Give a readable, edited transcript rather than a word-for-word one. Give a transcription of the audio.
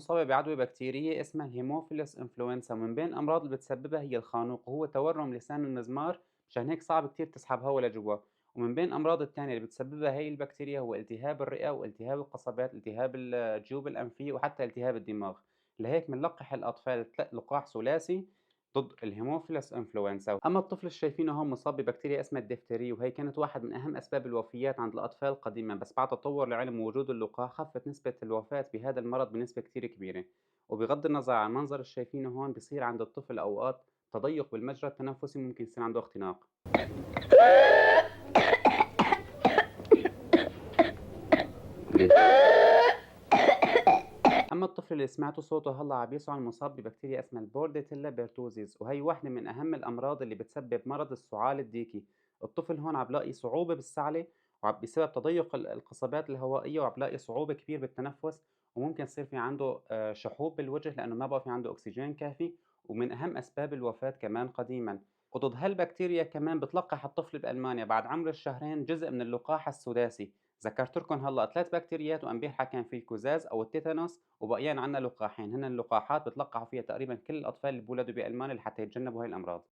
مصابة بعدوى بكتيرية اسمها الهيموفيلس انفلونزا، ومن بين الأمراض اللي بتسببها هي الخانوق وهو تورم لسان المزمار، مشان هيك صعب كتير تسحب هوا لجوا. ومن بين الأمراض التانية اللي بتسببها هي البكتيريا هو التهاب الرئة والتهاب القصبات، التهاب الجيوب الأنفية، وحتى التهاب الدماغ. لهيك بنلقح الأطفال لقاح ثلاثي ضد الهيموفيلس انفلونزا. أما الطفل اللي شايفينه هون مصاب ببكتيريا اسمها الدفتري، وهي كانت واحد من أهم أسباب الوفيات عند الأطفال قديما، بس بعد تطور العلم ووجود اللقاح خفت نسبة الوفاة بهذا المرض بنسبة كتير كبيرة. وبغض النظر عن المنظر اللي شايفينه هون، بصير عند الطفل أوقات تضيق بالمجرى التنفسي، ممكن يصير عنده اختناق. أما الطفل اللي سمعتوا صوته هلا عم يصعد مصاب ببكتيريا اسمها البورديتيلا بيرتوزيز، وهي واحدة من أهم الأمراض اللي بتسبب مرض السعال الديكي. الطفل هون عم بلاقي صعوبة بالسعلة، بسبب تضيق القصبات الهوائية، وعم بلاقي صعوبة كبير بالتنفس، وممكن يصير في عنده شحوب بالوجه لأنه ما بقى في عنده أكسجين كافي، ومن أهم أسباب الوفاة كمان قديما. وضد هالبكتيريا كمان بتلقح الطفل بألمانيا بعد عمر الشهرين جزء من اللقاح السداسي. ذكرت لكم هلا 3 بكتيريات، وامبارحة كان في الكوزاز أو التيتانوس، وبقيان عنا لقاحين، هن اللقاحات بتلقحوا فيها تقريبا كل الأطفال اللي بولدوا بألمانيا لحتى يتجنبوا هاي الأمراض.